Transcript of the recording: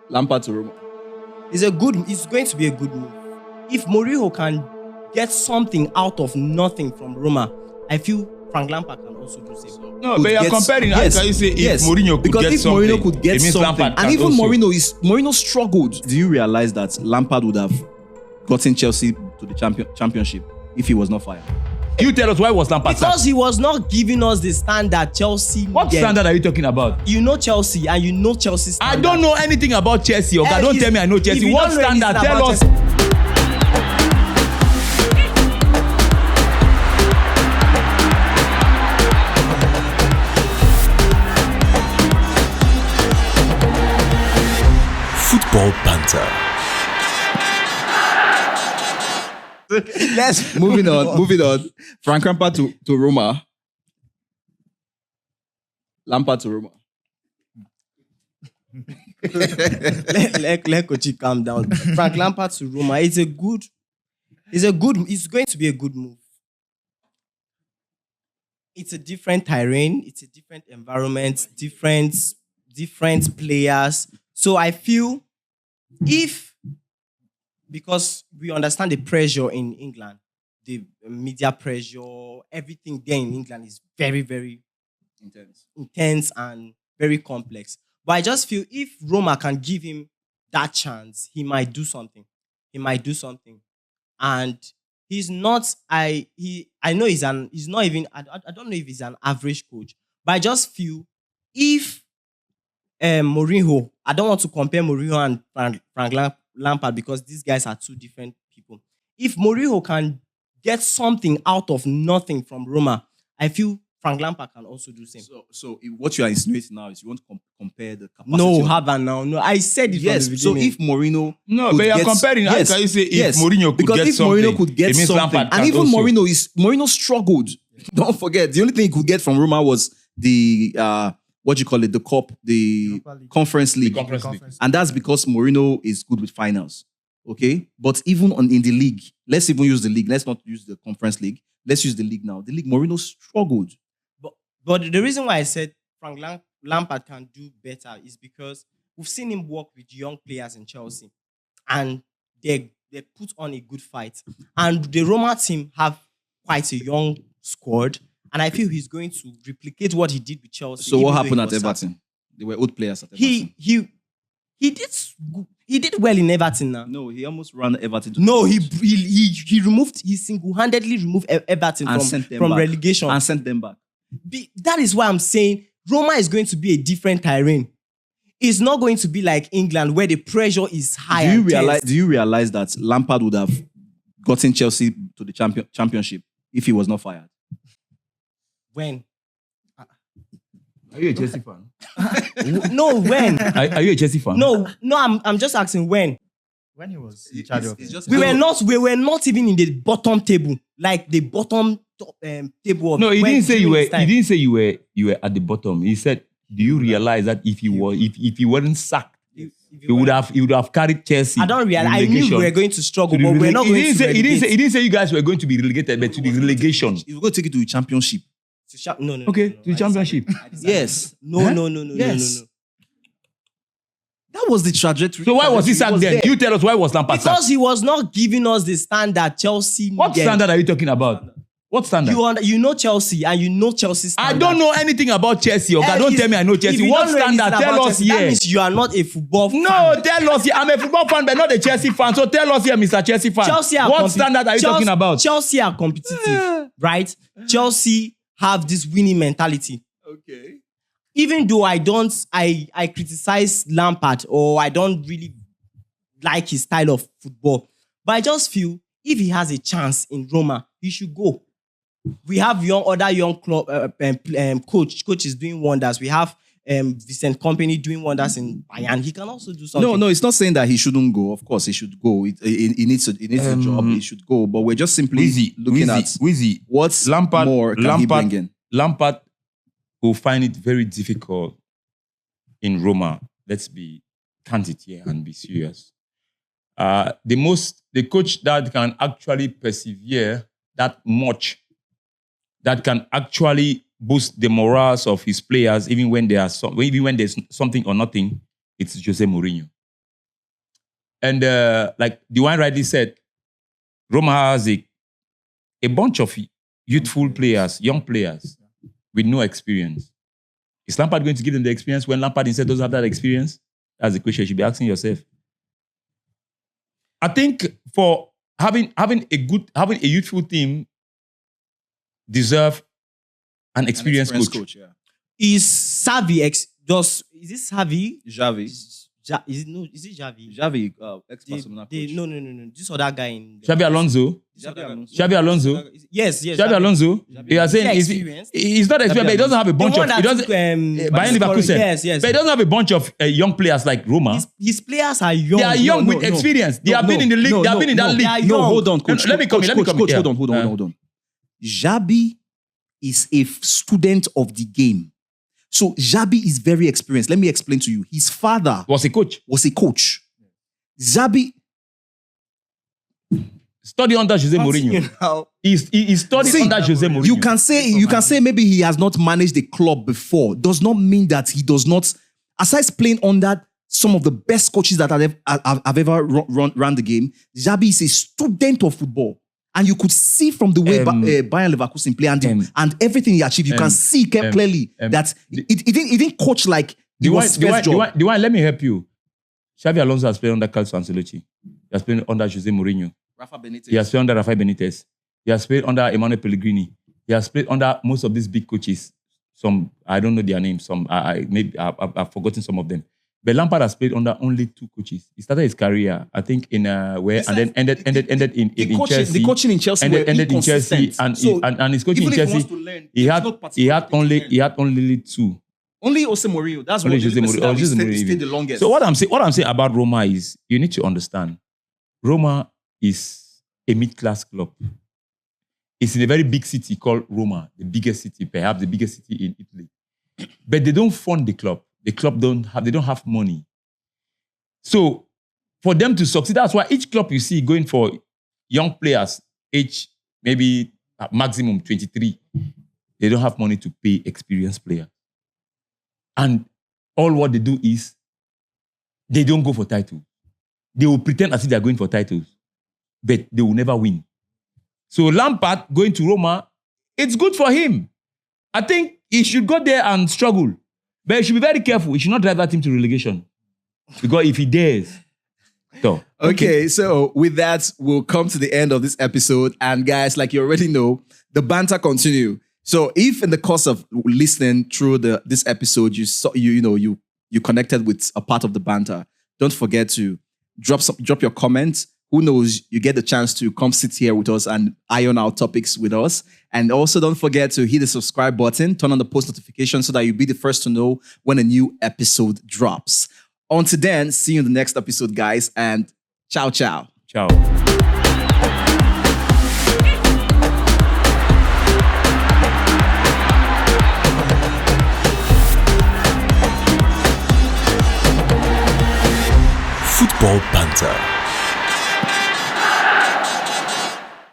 Lampard to Roma. It's going to be a good move. If Mourinho can get something out of nothing from Roma, I feel Frank Lampard can also do the same. No, but you're comparing. How can you say if Mourinho could get something? Mourinho could get something, and even Mourinho struggled. Do you realize that Lampard would have gotten Chelsea to the championship if he was not fired? You tell us why was Lampard sacked? Because he was not giving us the standard Chelsea. What standard are you talking about? You know Chelsea and you know Chelsea standard. I don't know anything about Chelsea. Okay, don't tell me I know Chelsea. What standard? Tell us. Football banter. Let's moving on. Frank Lampard to Roma. Lampard to Roma. let Kochi calm down. Frank Lampard to Roma. It's going to be a good move. It's a different terrain. It's a different environment. Different players. So I feel because we understand the pressure in England, the media pressure, everything there in England is very, very intense and very complex. But I just feel if Roma can give him that chance, he might do something. And he's not. I know I don't know if he's an average coach, but I just feel if Mourinho, I don't want to compare Mourinho and Frank Lampard because these guys are two different people. If Mourinho can get something out of nothing from Roma, I feel Frank Lampard can also do the same. So what you are insinuating now is you want to compare the capacity. No, I said it from the beginning. So if Mourinho, but you're comparing. How can you say if Mourinho could get something? And even Mourinho struggled. Don't forget, the only thing he could get from Roma was the what you call it, the cup, the Conference League. And that's because Mourinho is good with finals. Okay? But even in the league, let's even use the league. Let's not use the Conference League. Let's use the league now. The league, Mourinho struggled. But the reason why I said Frank Lampard can do better is because we've seen him work with young players in Chelsea. And they put on a good fight. And the Roma team have quite a young squad. And I feel he's going to replicate what he did with Chelsea. So what happened at Everton? They were old players at Everton. He did well in Everton now. No, he almost ran Everton. He single-handedly removed Everton from relegation. And sent them back. That is why I'm saying Roma is going to be a different terrain. It's not going to be like England where the pressure is high. Do you realize that Lampard would have gotten Chelsea to the championship if he was not fired? When? Are you a Chelsea fan? No, when? Are you a Chelsea fan? No, I'm just asking when. When he was in charge of it. We were not even in the bottom table, like the bottom table. Of no, he didn't say you were. He didn't say you were at the bottom. He said, "Do you realize that if he wasn't sacked, he would have carried Chelsea?" I don't realize. I knew we were going to struggle, but we're not going to. He didn't say you guys were going to be relegated, but to the relegation. He was going to take it to the championship. No. Okay, to the championship. Yes. No. That was the trajectory. So why was he sacked then? You tell us why was Lampard sacked? Because he was not giving us the standard Chelsea. What standard are you talking about? What standard? You know Chelsea and you know Chelsea standard. I don't know anything about Chelsea. Okay, don't tell me I know Chelsea. What standard? Tell us here. That means you are not a football fan. No, tell us here. I'm a football fan, but not a Chelsea fan. So tell us here, Mr. Chelsea fan. What standard are you talking about? Chelsea are competitive, right? Chelsea have this winning mentality. Okay. Even though I criticize Lampard or I don't really like his style of football, but I just feel if he has a chance in Roma, he should go. We have other young club coaches doing wonders. We have Vincent Kompany doing wonders in Bayern. He can also do something. No, it's not saying that he shouldn't go. Of course, he should go. He needs a job. He should go. But we're just simply looking at what's more can he bring in. Lampard will find it very difficult in Roma. Let's be candid here and be serious. The coach that can actually persevere that much, that can actually boost the morals of his players, even when there's something or nothing, it's Jose Mourinho. And like Dwayne rightly said, Roma has a bunch of youthful players, young players with no experience. Is Lampard going to give them the experience when Lampard instead doesn't have that experience? That's the question you should be asking yourself. I think for having a youthful team deserve an experienced coach. Yeah. Is Xavi is it Xavi? Xavi. Is it Xavi? Xavi, ex-Barcelona coach. No. This other guy in Xavi Alonso. Xavi Alonso. Yes. Xavi Alonso. You are saying he's not experienced, but he doesn't have a bunch of. He doesn't. Bayern Leverkusen. Yes. But he doesn't have a bunch of young players like Roma. His players are young. They are young with experience. They have been in the league. They have been in that league. No, hold on, coach. Let me come. Coach, hold on. Xabi is a student of the game. So Xabi is very experienced. Let me explain to you. His father Was a coach. Xabi Study under Jose Mourinho. He studied under Jose Mourinho. You can say maybe he has not managed a club before. Does not mean that he does not. Aside playing under some of the best coaches that have ever run the game, Xabi is a student of football. And you could see from the way Bayern Leverkusen play and everything he achieved, you can see clearly that he didn't coach like he was first job. Let me help you. Xavi Alonso has played under Carlo Ancelotti. He has played under Jose Mourinho. Rafa Benitez. He has played under Rafael Benitez. He has played under Emmanuel Pellegrini. He has played under most of these big coaches. Some, I don't know their names. Some, I've forgotten some of them. But Lampard has played under only 2 coaches. He started his career, I think, in and then ended in Chelsea. The coaching in Chelsea ended in Chelsea, and his coaching in Chelsea, he had only 2. Only Jose Mourinho. That's only what Jose Mourinho stayed the longest. So what I'm saying about Roma is you need to understand. Roma is a mid-class club. It's in a very big city called Roma, the biggest city, perhaps the biggest city in Italy. But they don't fund the club. The club don't have money. So for them to succeed, that's why each club you see going for young players, age maybe maximum 23, they don't have money to pay experienced players. And all what they do is they don't go for titles. They will pretend as if they are going for titles, but they will never win. So Lampard going to Roma, it's good for him. I think he should go there and struggle. But he should be very careful. He should not drive that team to relegation. Because if he dares... So, okay, so with that, we'll come to the end of this episode. And guys, like you already know, the banter continue. So if in the course of listening through this episode, you connected with a part of the banter, don't forget to drop your comments. Who knows, you get the chance to come sit here with us and iron out topics with us. And also don't forget to hit the subscribe button, turn on the post notification so that you'll be the first to know when a new episode drops. Until then, see you in the next episode, guys, and ciao, ciao. Ciao. Football Banter.